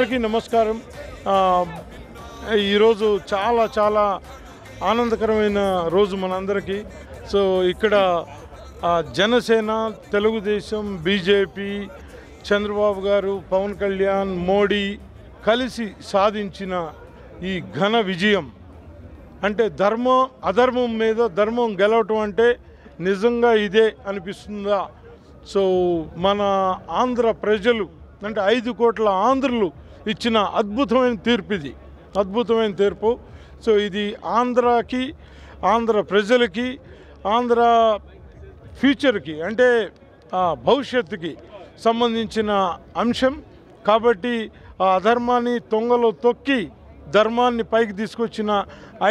అందరికీ నమస్కారం. ఈరోజు చాలా చాలా ఆనందకరమైన రోజు మనందరికీ. సో ఇక్కడ జనసేన, తెలుగుదేశం, బీజేపీ, చంద్రబాబు గారు, పవన్ కళ్యాణ్, మోడీ కలిసి సాధించిన ఈ ఘన విజయం అంటే ధర్మం అధర్మం మీద ధర్మం గెలవటం అంటే నిజంగా ఇదే అనిపిస్తుందా? సో మన ఆంధ్ర ప్రజలు అంటే 5 కోట్ల ఆంధ్రులు ఇచ్చిన అద్భుతమైన తీర్పు, ఇది అద్భుతమైన తీర్పు. సో ఇది ఆంధ్రాకి, ఆంధ్ర ప్రజలకి, ఆంధ్ర ఫ్యూచర్కి అంటే భవిష్యత్తుకి సంబంధించిన అంశం. కాబట్టి ఆ అధర్మాన్ని తొంగలో తొక్కి ధర్మాన్ని పైకి తీసుకొచ్చిన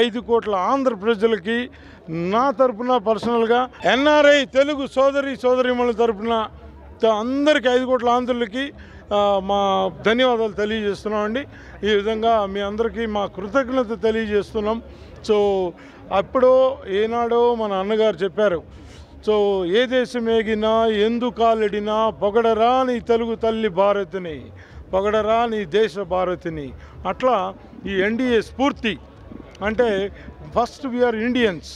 5 కోట్ల ఆంధ్ర ప్రజలకి నా తరపున పర్సనల్గా ఎన్ఆర్ఐ తెలుగు సోదరీమణుల తరపున అందరికీ 5 కోట్ల ఆంధ్రులకి మా ధన్యవాదాలు తెలియజేస్తున్నామండి. ఈ విధంగా మీ అందరికీ మా కృతజ్ఞత తెలియజేస్తున్నాం. సో అప్పుడో ఏనాడో మన అన్నగారు చెప్పారు, సో ఏ దేశం ఏగినా ఎందుకాలెడినా పొగడరా నీ తెలుగు తల్లి భారతిని, పొగడరా నీ దేశ భారతిని. అట్లా ఈ ఎన్డీఏ స్ఫూర్తి అంటే ఫస్ట్ వీఆర్ ఇండియన్స్,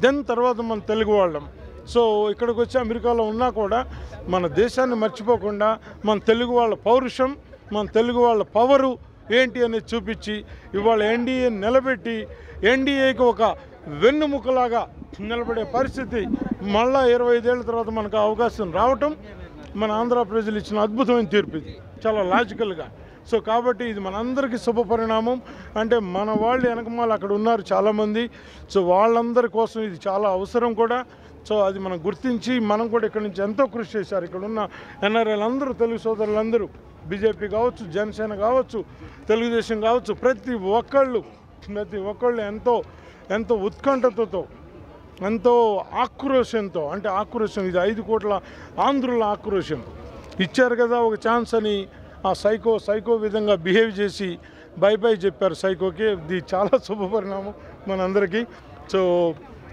దెన్ తర్వాత మన తెలుగు వాళ్ళం. సో ఇక్కడికి వచ్చి అమెరికాలో ఉన్నా కూడా మన దేశాన్ని మర్చిపోకుండా మన తెలుగు వాళ్ళ పౌరుషం, మన తెలుగు వాళ్ళ పవరు ఏంటి అనేది చూపించి ఇవాళ ఎన్డీఏ నిలబెట్టి ఎన్డీఏకి ఒక వెన్నుముకలాగా నిలబడే పరిస్థితి మళ్ళా 25 ఏళ్ళ తర్వాత మనకు అవకాశం రావటం మన ఆంధ్ర ప్రజలు ఇచ్చిన అద్భుతమైన తీర్పు. ఇది చాలా లాజికల్గా. సో కాబట్టి ఇది మనందరికీ శుభ పరిణామం. అంటే మన వాళ్ళు వెనకమాల అక్కడ ఉన్నారు చాలామంది. సో వాళ్ళందరి కోసం ఇది చాలా అవసరం కూడా. సో అది మనం గుర్తించి మనం కూడా ఇక్కడ నుంచి ఎంతో కృషి చేశారు. ఇక్కడ ఉన్న ఎన్ఆర్ఐలు అందరూ, తెలుగు సోదరులందరూ, బీజేపీ కావచ్చు, జనసేన కావచ్చు, తెలుగుదేశం కావచ్చు, ప్రతి ఒక్కళ్ళు ఎంతో ఉత్కంఠతతో, ఎంతో ఆక్రోశంతో, అంటే ఆక్రోశం ఇది 5 కోట్ల ఆంధ్రుల ఆక్రోశం ఇచ్చారు కదా ఒక ఛాన్స్ అని ఆ సైకో విధంగా బిహేవ్ చేసి బై చెప్పారు సైకోకి. ఇది చాలా శుభపరిణామం మనందరికీ. సో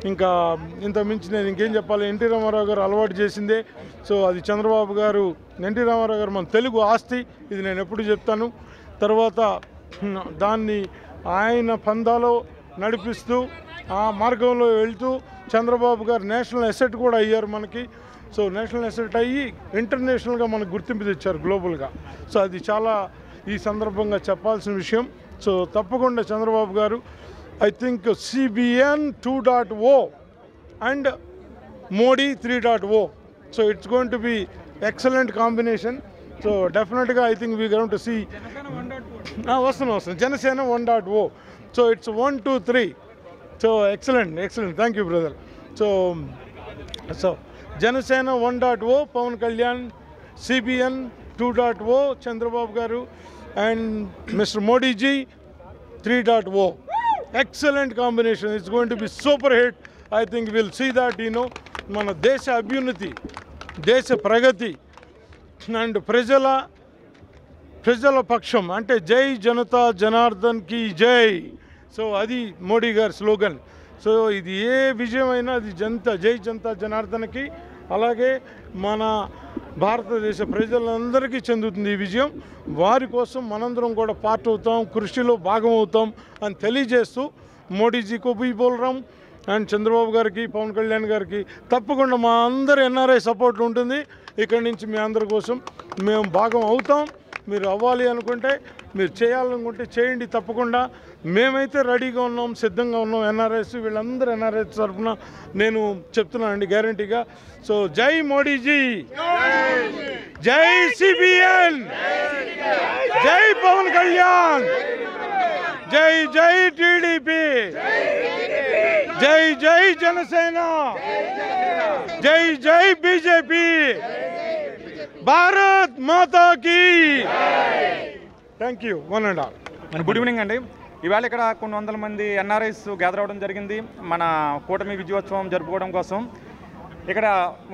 ఇంకా ఇంత మించి నేను ఇంకేం చెప్పాలి? ఎన్టీ రామారావు గారు అలవాటు చేసిందే. సో అది చంద్రబాబు గారు, ఎన్టీ రామారావు గారు మన తెలుగు ఆస్తి, ఇది నేను ఎప్పుడు చెప్తాను. తర్వాత దాన్ని ఆయన పందాలో నడిపిస్తూ ఆ మార్గంలో వెళ్తూ చంద్రబాబు గారు నేషనల్ అసెట్ కూడా అయ్యారు మనకి. సో నేషనల్ అసెట్ అయ్యి ఇంటర్నేషనల్గా మనకు గుర్తింపు తెచ్చారు గ్లోబల్గా. సో అది చాలా ఈ సందర్భంగా చెప్పాల్సిన విషయం. సో తప్పకుండా చంద్రబాబు గారు I think CBN 2.0 and Modi 3.0. So it's going to be excellent combination. So డెఫినెట్గా I think we going to see వస్తుంది Janasena 1.0. So it's 1, 2, 3. So excellent. Thank you brother. So Janasena 1.0 Pawan Kalyan, CBN 2.0 Chandrababu గారు and mister Modiji 3.0. Excellent combination. It's going to be super hit. I think will see that మన దేశ అభ్యున్నతి, దేశ ప్రగతి and ప్రజల పక్షం అంటే జై జనతా జనార్దన్ కి జై. సో అది మోడీ గారి స్లోగన్. సో ఇది ఏ విజయమైనా అది జై జనతా జనార్దన్కి, అలాగే మన భారతదేశ ప్రజలందరికీ చెందుతుంది ఈ విజయం. వారి కోసం మనందరం కూడా పార్ట్ అవుతాం, కృషిలో భాగం అవుతాం అని తెలియజేస్తూ మోడీజీకి భీ బోల్రాం అండ్ చంద్రబాబు గారికి, పవన్ కళ్యాణ్ గారికి తప్పకుండా మా అందరి ఎన్ఆర్ఐ సపోర్ట్ ఉంటుంది. ఇక్కడి నుంచి మీ అందరి కోసం మేము భాగం అవుతాం. మీరు అవ్వాలి అనుకుంటే, మీరు చేయాలనుకుంటే చేయండి తప్పకుండా. మేమైతే రెడీగా ఉన్నాం, సిద్ధంగా ఉన్నాం. ఎన్ఆర్ఐస్ వీళ్ళందరూ ఎన్ఆర్ఐస్ తరఫున నేను చెప్తున్నానండి గ్యారంటీగా. సో జై మోడీజీ, జై CBN, జై పవన్ కళ్యాణ్, జై టీడీపీ, జై జనసేన, జై బీజేపీ, భారత్ మాతా కీ. Thank you. 1.5. గుడ్ ఈవినింగ్ అండి. ఇవాళ ఇక్కడ కొన్ని వందల మంది ఎన్ఆర్ఐస్ గ్యాదర్ అవ్వడం జరిగింది మన కూటమి విజయోత్సవం జరుపుకోవడం కోసం. ఇక్కడ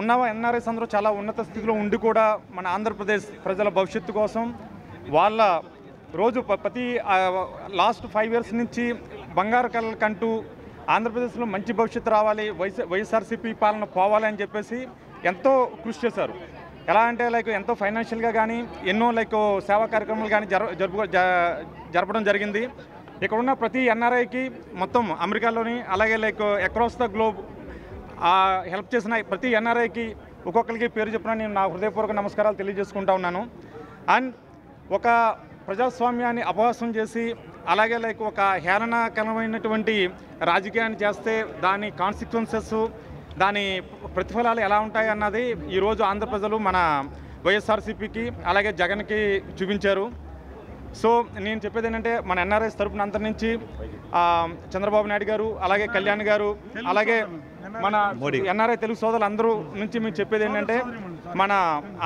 ఉన్న ఎన్ఆర్ఐస్ అందరూ చాలా ఉన్నత స్థితిలో ఉండి కూడా మన ఆంధ్రప్రదేశ్ ప్రజల భవిష్యత్తు కోసం వాళ్ళ రోజు ప్రతి లాస్ట్ 5 years నుంచి బంగారు కళలు కంటూ ఆంధ్రప్రదేశ్లో మంచి భవిష్యత్తు రావాలి, వైఎస్ఆర్సీపీ పాలన పోవాలి అని చెప్పేసి ఎంతో కృషి చేశారు. ఎలా అంటే లైక్ ఎంతో ఫైనాన్షియల్గా కానీ ఎన్నో లైక్ సేవా కార్యక్రమాలు కానీ జరపడం జరిగింది. ఇక్కడ ఉన్న ప్రతి ఎన్ఆర్ఐకి మొత్తం అమెరికాలోని అలాగే like across the globe help చేసిన ప్రతి ఎన్ఆర్ఐకి ఒక్కొక్కరికి పేరు చెప్పిన నేను నా హృదయపూర్వక నమస్కారాలు తెలియజేసుకుంటా ఉన్నాను. అండ్ ఒక ప్రజాస్వామ్యాన్ని అపహాస్యం చేసి అలాగే లైక్ ఒక హేళనకరమైనటువంటి రాజకీయాన్ని చేస్తే దాని కాన్సిక్వెన్సెస్ దాని ప్రతిఫలాలు ఎలా ఉంటాయి అన్నది ఈరోజు ఆంధ్ర ప్రజలు మన వైఎస్ఆర్సీపీకి అలాగే జగన్కి చూపించారు. సో నేను చెప్పేది ఏంటంటే మన ఎన్ఆర్ఐస్ తరపున అంతటి నుంచి చంద్రబాబు నాయుడు గారు అలాగే కళ్యాణ్ గారు అలాగే మన ఎన్ఆర్ఐ తెలుగు సోదరులు అందరూ నుంచి మేము చెప్పేది ఏంటంటే మన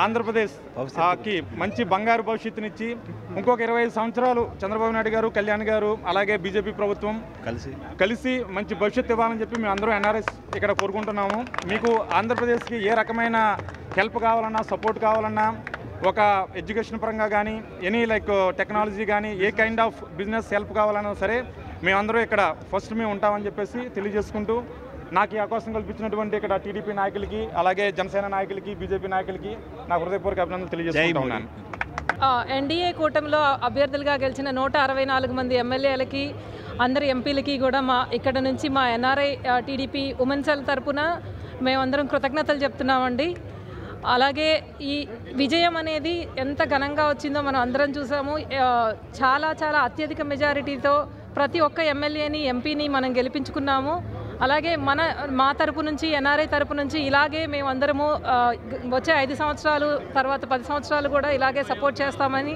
ఆంధ్రప్రదేశ్కి మంచి బంగారు భవిష్యత్తునిచ్చి ఇంకొక 25 సంవత్సరాలు చంద్రబాబు నాయుడు గారు కళ్యాణ్ గారు అలాగే బీజేపీ ప్రభుత్వం కలిసి మంచి భవిష్యత్తు ఇవ్వాలని చెప్పి మేము అందరూ ఎన్ఆర్ఐస్ ఇక్కడ కోరుకుంటున్నాము. మీకు ఆంధ్రప్రదేశ్కి ఏ రకమైన హెల్ప్ కావాలన్నా సపోర్ట్ కావాలన్నా ఒక ఎడ్యుకేషన్ పరంగా కానీ ఎనీ లైక్ టెక్నాలజీ కానీ ఏ కైండ్ ఆఫ్ బిజినెస్ హెల్ప్ కావాలన్నా సరే మేమందరూ ఇక్కడ ఫస్ట్ మేము ఉంటామని చెప్పేసి తెలియజేసుకుంటూ నాకు ఈ అవకాశం కల్పించినటువంటి ఇక్కడ టీడీపీ నాయకులకి అలాగే జనసేన నాయకులకి బీజేపీ నాయకులకి నా హృదయపూర్వక అభినందనలు తెలియజేస్తున్నాను. ఎన్డీఏ కూటమిలో అభ్యర్థులుగా గెలిచిన 164 మంది ఎమ్మెల్యేలకి అందరు ఎంపీలకి కూడా ఇక్కడ నుంచి మా ఎన్ఆర్ఐ టీడీపీ ఉమెన్ సెల్ తరపున మేమందరం కృతజ్ఞతలు చెప్తున్నామండి. అలాగే ఈ విజయం అనేది ఎంత ఘనంగా వచ్చిందో మనం అందరం చూసాము. చాలా చాలా అత్యధిక మెజారిటీతో ప్రతి ఒక్క ఎమ్మెల్యేని ఎంపీని మనం గెలిపించుకున్నాము. అలాగే మా తరపు నుంచి ఎన్ఆర్ఐ తరపు నుంచి ఇలాగే మేమందరము వచ్చే 5 సంవత్సరాలు తర్వాత 10 సంవత్సరాలు కూడా ఇలాగే సపోర్ట్ చేస్తామని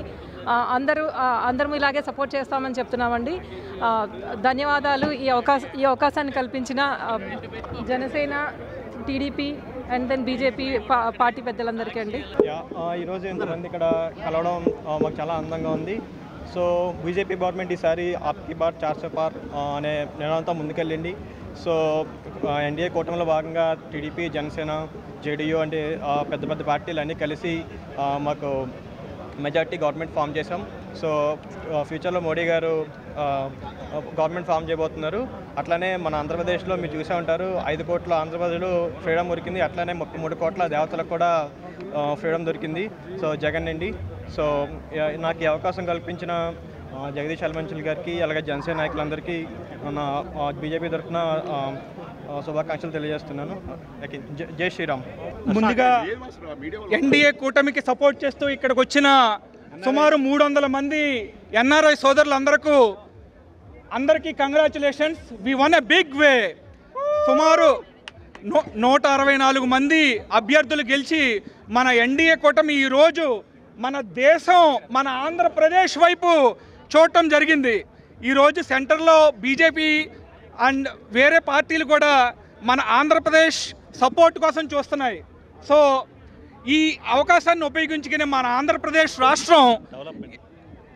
అందరము ఇలాగే సపోర్ట్ చేస్తామని చెప్తున్నామండి. ధన్యవాదాలు ఈ అవకాశాన్ని కల్పించిన Janasena TDP and then BJP party పెద్దలందరికీ అండి. ఈరోజు ఇంతమంది ఇక్కడ కలవడం మాకు చాలా ఆనందంగా ఉంది. సో బీజేపీ గవర్నమెంట్ ఈసారి ఆప్కి బార్ 400 పార్ అనే నినాదంతో ముందుకెళ్ళింది. సో ఎన్డీఏ కూటమిలో భాగంగా టీడీపీ జనసేన జేడీయూ అంటే పెద్ద పెద్ద పార్టీలు అన్నీ కలిసి మాకు మెజార్టీ గవర్నమెంట్ ఫామ్ చేసాం. సో ఫ్యూచర్లో మోడీ గారు గవర్నమెంట్ ఫామ్ చేయబోతున్నారు. అట్లానే మన ఆంధ్రప్రదేశ్లో మీరు చూసే ఉంటారు 5 కోట్ల ఆంధ్రప్రదేశ్లో ఫ్రీడమ్ దొరికింది. అట్లానే 33 కోట్ల దేవతలకు కూడా ఫ్రీడమ్ దొరికింది. సో జగన్ అండి. సో నాకు ఈ అవకాశం కల్పించిన జగదీష్ అల్మంచల్ గారికి అలాగే జనసేన నాయకులందరికీ నా బీజేపీ తరఫున శుభాకాంక్షలు తెలియజేస్తున్నాను. జై శ్రీరామ్. ముందుగా ఎన్డీఏ కూటమికి సపోర్ట్ చేస్తూ ఇక్కడికి వచ్చిన సుమారు 300 మంది ఎన్ఆర్ఐ సోదరులందరికీ congratulations. We won a big way. సుమారు 164 మంది అభ్యర్థులు గెలిచి మన ఎన్డీఏ కూటమి ఈరోజు మన దేశం మన ఆంధ్రప్రదేశ్ వైపు చూడటం జరిగింది. ఈరోజు సెంటర్లో బీజేపీ అండ్ వేరే పార్టీలు కూడా మన ఆంధ్రప్రదేశ్ సపోర్ట్ కోసం చూస్తున్నాయి. సో ఈ అవకాశాన్ని ఉపయోగించుకుని మన ఆంధ్రప్రదేశ్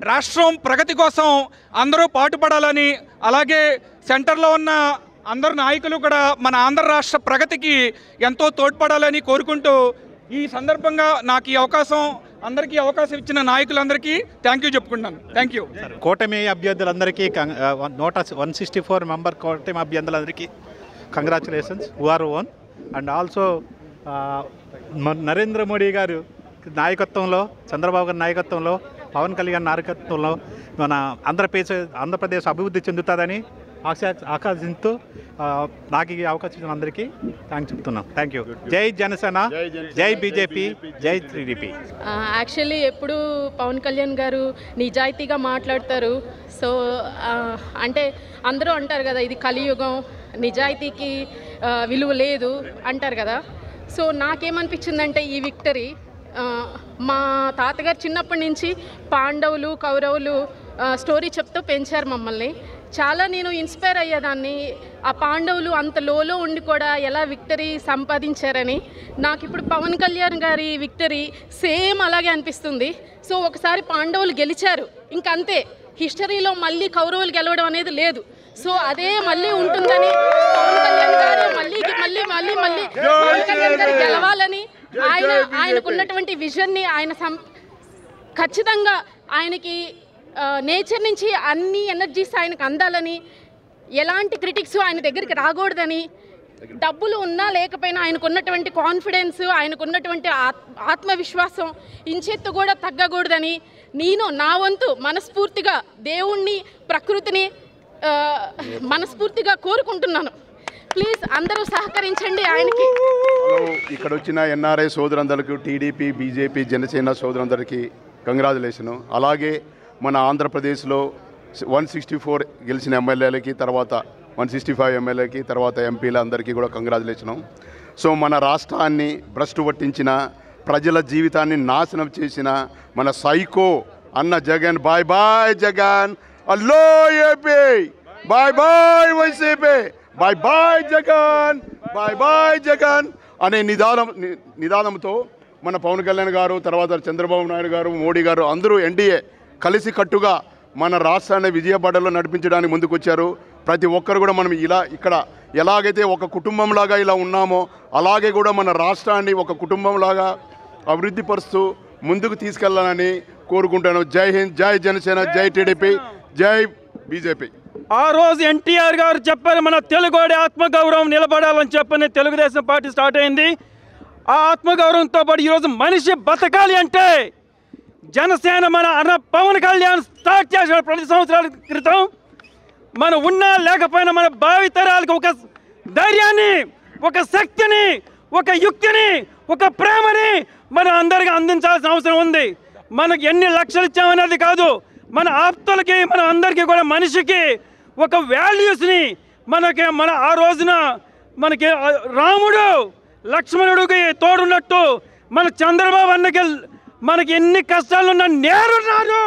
రాష్ట్రం ప్రగతి కోసం అందరూ పాటుపడాలని అలాగే సెంటర్లో ఉన్న అందరు నాయకులు కూడా మన ఆంధ్ర రాష్ట్ర ప్రగతికి ఎంతో తోడ్పడాలని కోరుకుంటూ ఈ సందర్భంగా నాకు ఈ అవకాశం అందరికీ అవకాశం ఇచ్చిన నాయకులందరికీ థ్యాంక్ యూ చెప్పుకుంటున్నాను. Thank you. కూటమి అభ్యర్థులందరికీ 164 మెంబర్ కూటమి అభ్యర్థులందరికీ congratulations who are won. And also Narendra Modi గారు నాయకత్వంలో చంద్రబాబు గారి నాయకత్వంలో పవన్ కళ్యాణ్ నాయకత్వంలో మన ఆంధ్రప్రదేశ్ అభివృద్ధి చెందుతుందని ఆకాశిస్తూ నాకు ఈ అవకాశం ఇచ్చిన అందరికీ థ్యాంక్స్ చెప్తున్నాను. Thank you. జై జనసేన, జై బీజేపీ, జై టీడీపీ. యాక్చువల్లీ ఎప్పుడు పవన్ కళ్యాణ్ గారు నిజాయితీగా మాట్లాడతారు. సో అంటే అందరూ అంటారు కదా ఇది కలియుగం, నిజాయితీకి విలువ లేదు అంటారు కదా. సో నాకేమనిపించిందంటే ఈ విక్టరీ మా తాతగారు చిన్నప్పటి నుంచి పాండవులు కౌరవులు స్టోరీ చెప్తూ పెంచారు మమ్మల్ని. చాలా నేను ఇన్స్పైర్ అయ్యేదాన్ని. ఆ పాండవులు అంత లోలో ఉండి కూడా ఎలా విక్టరీ సంపాదించారని. నాకు ఇప్పుడు పవన్ కళ్యాణ్ గారి విక్టరీ సేమ్ అలాగే అనిపిస్తుంది. సో ఒకసారి పాండవులు గెలిచారు, ఇంకంతే, హిస్టరీలో మళ్ళీ కౌరవులు గెలవడం అనేది లేదు. సో అదే మళ్ళీ ఉంటుందని పవన్ కళ్యాణ్ గారు మళ్ళీ పవన్ కళ్యాణ్ గారు గెలవాలని ఆయనకున్నటువంటి విజన్ని ఆయన ఖచ్చితంగా ఆయనకి నేచర్ నుంచి అన్ని ఎనర్జీస్ ఆయనకు అందాలని, ఎలాంటి క్రిటిక్స్ ఆయన దగ్గరికి రాకూడదని డబ్బులు ఉన్నా లేకపోయినా ఆయనకున్నటువంటి కాన్ఫిడెన్స్, ఆయనకున్నటువంటి ఆత్మవిశ్వాసం ఇంచెత్తు కూడా తగ్గకూడదని నేను నా వంతు మనస్ఫూర్తిగా దేవుణ్ణి, ప్రకృతిని మనస్ఫూర్తిగా కోరుకుంటున్నాను. ప్లీజ్ అందరూ సహకరించండి ఆయనకి. ఇక్కడ వచ్చిన ఎన్ఆర్ఐ సోదరులందరికీ, టీడీపీ, బీజేపీ, జనసేన సోదరులందరికీ కంగ్రాచులేషను. అలాగే మన ఆంధ్రప్రదేశ్లో 164 గెలిచిన ఎమ్మెల్యేలకి, తర్వాత 165 ఎమ్మెల్యేలకి, తర్వాత ఎంపీల అందరికీ కూడా కంగ్రాచులేషను. సో మన రాష్ట్రాన్ని భ్రష్టు పట్టించిన, ప్రజల జీవితాన్ని నాశనం చేసిన మన సైకో అన్న జగన్, బాయ్ బాయ్ జగన్, అల్లో AP, bye bye YCP, bye bye Jagan, bye bye Jagan అనే నిదానంతో మన పవన్ కళ్యాణ్ గారు, తర్వాత చంద్రబాబు నాయుడు గారు, మోడీ గారు అందరూ ఎన్డీఏ కలిసి కట్టుగా మన రాష్ట్రాన్ని విజయబాటలో నడిపించడానికి ముందుకొచ్చారు. ప్రతి ఒక్కరు కూడా మనం ఇక్కడ ఎలాగైతే ఒక కుటుంబంలాగా ఇలా ఉన్నామో అలాగే కూడా మన రాష్ట్రాన్ని ఒక కుటుంబంలాగా అభివృద్ధి పరుస్తూ ముందుకు తీసుకెళ్లాలని కోరుకుంటాను. జై హింద్, జై జనసేన, జై టీడీపీ, జై బీజేపీ. ఆ రోజు ఎన్టీఆర్ గారు చెప్పారు, మన తెలుగువాడి ఆత్మగౌరవం నిలబడాలని చెప్పని తెలుగుదేశం పార్టీ స్టార్ట్ అయింది. ఆ ఆత్మగౌరవంతో పాటు ఈరోజు మనిషి బతకాలి అంటే జనసేన మన అన్న పవన్ కళ్యాణ్ స్టార్ట్ చేశాడు 10 సంవత్సరాల క్రితం. మనం ఉన్నా లేకపోయినా మన భావితరాలకు ఒక ధైర్యాన్ని, ఒక శక్తిని, ఒక యుక్తిని, ఒక ప్రేమని మనం అందరికీ అందించాల్సిన అవసరం ఉంది. మనకు ఎన్ని లక్షలు ఇచ్చామనేది కాదు, మన ఆప్తులకి, మన అందరికీ కూడా మనిషికి ఒక వాల్యూస్ని మన ఆ రోజున మనకి రాముడు లక్ష్మణుడికి తోడున్నట్టు మన చంద్రబాబు అన్నకి మనకి ఎన్ని కష్టాలున్నా నేరున్నారు.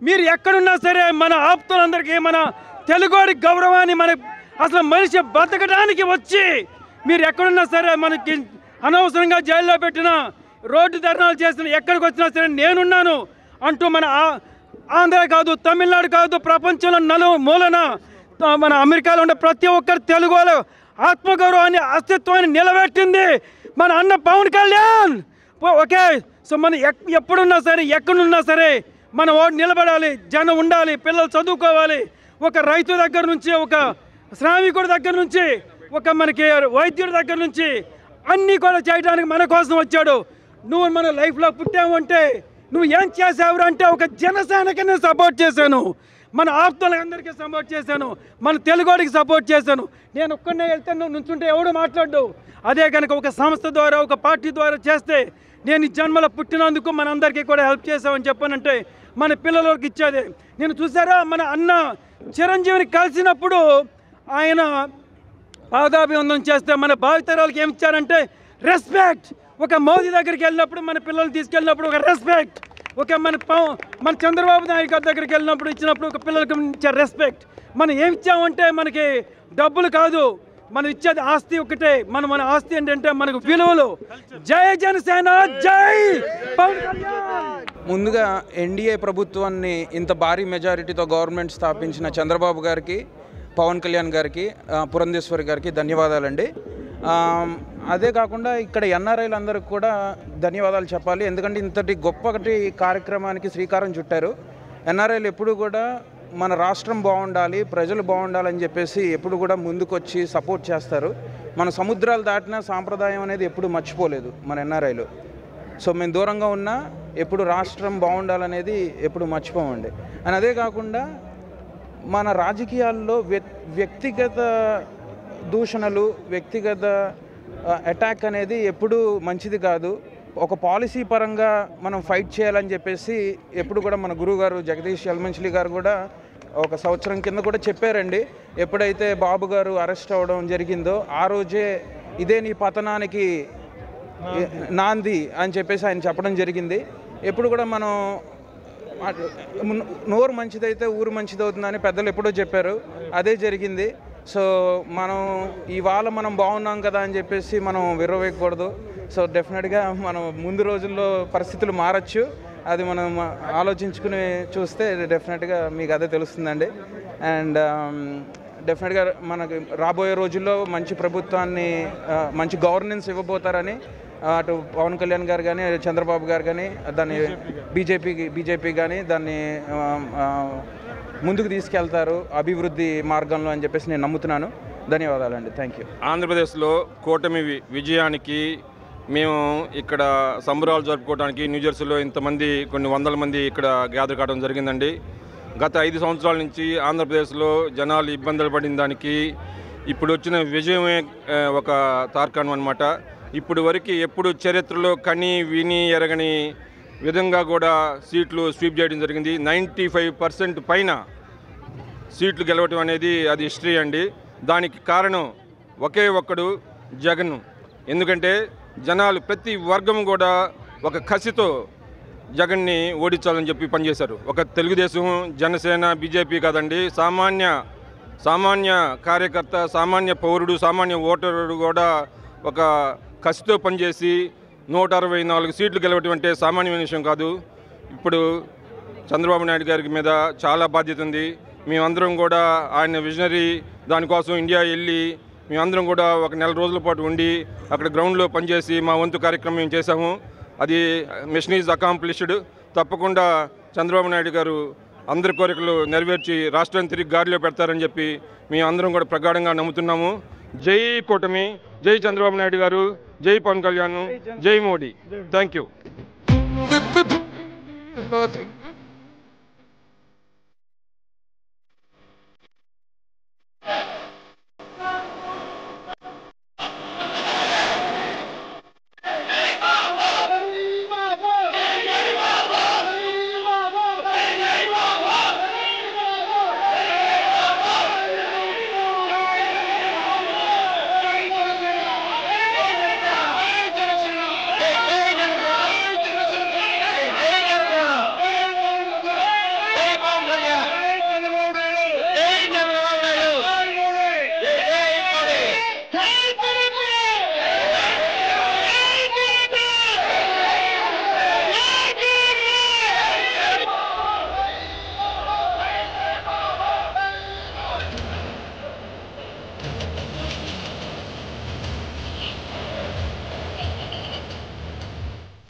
మీరు ఎక్కడున్నా సరే మన ఆప్తులందరికీ, మన తెలుగువాడి గౌరవాన్ని, మన అసలు మనిషి బతకడానికి వచ్చి మీరు ఎక్కడున్నా సరే, మనకి అనవసరంగా జైల్లో పెట్టిన, రోడ్డు ధర్నాలు చేసిన, ఎక్కడికి వచ్చినా సరే నేనున్నాను అంటూ మన ఆంధ్ర కాదు, తమిళనాడు కాదు, ప్రపంచంలో మూలన మన అమెరికాలో ఉండే ప్రతి ఒక్కరు తెలుగు వాళ్ళ ఆత్మగౌరవాన్ని, అస్తిత్వాన్ని నిలబెట్టింది మన అన్న పవన్ కళ్యాణ్. ఓకే, సో మనం ఎప్పుడున్నా సరే, ఎక్కడున్నా సరే మన ఓటు నిలబడాలి, జనం ఉండాలి, పిల్లలు చదువుకోవాలి. ఒక రైతు దగ్గర నుంచి, ఒక శ్రామికుడి దగ్గర నుంచి, ఒక మనకి వైద్యుడి దగ్గర నుంచి అన్నీ కూడా చేయడానికి మన కోసం వచ్చాడు. నువ్వు మన లైఫ్లో పుట్టావు అంటే నువ్వు ఏం చేసావు అంటే ఒక జనసేనకి నేను సపోర్ట్ చేశాను, మన ఆప్తులందరికీ సపోర్ట్ చేశాను, మన తెలుగుడికి సపోర్ట్ చేశాను. నేను ఒక్కడనే వెళ్తే నువ్వు నుంచుంటే ఎవడు మాట్లాడు. అదే కనుక ఒక సంస్థ ద్వారా, ఒక పార్టీ ద్వారా చేస్తే, నేను ఈ జన్మలో పుట్టినందుకు మనందరికీ కూడా హెల్ప్ చేసామని చెప్పానంటే మన పిల్లలకి ఇచ్చేది. నేను చూసారా, మన అన్న చిరంజీవిని కలిసినప్పుడు ఆయన పాదాభివందనం చేస్తే మన భావితరాలకు ఏమి ఇచ్చారంటే రెస్పెక్ట్. ఒక మోదీ దగ్గరికి వెళ్ళినప్పుడు, మన పిల్లల్ని తీసుకెళ్ళినప్పుడు ఒక రెస్పెక్ట్. ఒక మన చంద్రబాబు నాయుడు గారి దగ్గరికి వెళ్ళినప్పుడు ఇచ్చినప్పుడు ఒక పిల్లలకి ఇచ్చే రెస్పెక్ట్. మనం ఏమి ఇచ్చామంటే మనకి డబ్బులు కాదు, మనం ఇచ్చేది ఆస్తి ఒకటే. మన ఆస్తి ఏంటంటే మనకు విలువలు. జై జనసేన, జై పవన్ కళ్యాణ్. ముందుగా ఎన్డీఏ ప్రభుత్వాన్ని ఇంత భారీ మెజారిటీతో గవర్నమెంట్ స్థాపించిన చంద్రబాబు గారికి, పవన్ కళ్యాణ్ గారికి, పురంధేశ్వరి గారికి ధన్యవాదాలండి. అదే కాకుండా ఇక్కడ ఎన్ఆర్ఐలు అందరికి కూడా ధన్యవాదాలు చెప్పాలి. ఎందుకంటే ఇంతటి గొప్పటి కార్యక్రమానికి శ్రీకారం చుట్టారు. ఎన్ఆర్ఐలు ఎప్పుడు కూడా మన రాష్ట్రం బాగుండాలి, ప్రజలు బాగుండాలని చెప్పేసి ఎప్పుడు కూడా ముందుకొచ్చి సపోర్ట్ చేస్తారు. మన సముద్రాలు దాటిన సాంప్రదాయం అనేది ఎప్పుడు మర్చిపోలేదు మన ఎన్ఆర్ఐలు. సో మేము దూరంగా ఉన్నా ఎప్పుడు రాష్ట్రం బాగుండాలనేది ఎప్పుడు మర్చిపోమండి. అండ్ అదే కాకుండా మన రాజకీయాల్లో వ్యక్తిగత దూషణలు, వ్యక్తిగత అటాక్ అనేది ఎప్పుడు మంచిది కాదు. ఒక పాలసీ పరంగా మనం ఫైట్ చేయాలని చెప్పేసి ఎప్పుడు కూడా మన గురువు గారు జగదీష్ యల్మంచిలి గారు కూడా 1 సంవత్సరం కింద కూడా చెప్పారండి. ఎప్పుడైతే బాబు గారు అరెస్ట్ అవ్వడం జరిగిందో ఆ రోజే ఇదే నీ పతనానికి నాంది అని చెప్పేసి ఆయన చెప్పడం జరిగింది. ఎప్పుడు కూడా మనం నోరు మంచిదైతే ఊరు మంచిదవుతుందని పెద్దలు ఎప్పుడో చెప్పారు, అదే జరిగింది. సో మనం ఇవాళ మనం బాగున్నాం కదా అని చెప్పేసి మనం విర్రవేయకూడదు. సో డెఫినెట్గా మనం ముందు రోజుల్లో పరిస్థితులు మారచ్చు, అది మనం ఆలోచించుకుని చూస్తే డెఫినెట్గా మీకు అదే తెలుస్తుందండి. అండ్ డెఫినెట్గా మనకి రాబోయే రోజుల్లో మంచి ప్రభుత్వాన్ని, మంచి గవర్నెన్స్ ఇవ్వబోతారని అటు పవన్ కళ్యాణ్ గారు కానీ, చంద్రబాబు గారు కానీ, దాన్ని బీజేపీ కానీ దాన్ని ముందుకు తీసుకెళ్తారు అభివృద్ధి మార్గంలో అని చెప్పేసి నేను నమ్ముతున్నాను. ధన్యవాదాలండి. Thank you. ఆంధ్రప్రదేశ్లో కూటమి విజయానికి మేము ఇక్కడ సంబరాలు జరుపుకోవడానికి న్యూజెర్సీలో ఇంతమంది కొన్ని వందల మంది ఇక్కడ గ్యాదర్ కావడం జరిగిందండి. గత 5 సంవత్సరాల నుంచి ఆంధ్రప్రదేశ్లో జనాలు ఇబ్బందులు పడిన దానికి ఇప్పుడు వచ్చిన విజయమే ఒక తార్కాణం అన్నమాట. ఇప్పుడు వరకు ఎప్పుడు చరిత్రలో కని విని ఎరగని విధంగా కూడా సీట్లు స్వీప్ చేయడం జరిగింది. 95% పైన సీట్లు గెలవటం అనేది అది హిస్టరీ అండి. దానికి కారణం ఒకే ఒక్కడు జగన్. ఎందుకంటే జనాలు ప్రతి వర్గం కూడా ఒక కసితో జగన్ని ఓడించాలని చెప్పి పనిచేశారు. ఒక తెలుగుదేశం, జనసేన, బీజేపీ కాదండి, సామాన్య కార్యకర్త, సామాన్య పౌరుడు, సామాన్య ఓటరు కూడా ఒక కసితో పనిచేసి 164 సీట్లు గెలవటం అంటే సామాన్యమైన విషయం కాదు. ఇప్పుడు చంద్రబాబు నాయుడు గారి మీద చాలా బాధ్యత ఉంది. మేమందరం కూడా ఆయన విజనరీ దానికోసం ఇండియా వెళ్ళి మేమందరం కూడా ఒక నెల రోజుల పాటు ఉండి అక్కడ గ్రౌండ్లో పనిచేసి మా వంతు కార్యక్రమం మేము చేశాము. అది మిషన్ ఈజ్ అకాంప్లిష్డ్. తప్పకుండా చంద్రబాబు నాయుడు గారు అందరి కోరికలు నెరవేర్చి రాష్ట్రాన్ని తిరిగి గాడిలో పెడతారని చెప్పి మేము అందరం కూడా ప్రగాఢంగా నమ్ముతున్నాము. జై కూటమి, జై చంద్రబాబు నాయుడు గారు, జై పవన్ కళ్యాణ్, జై మోడీ. Thank you.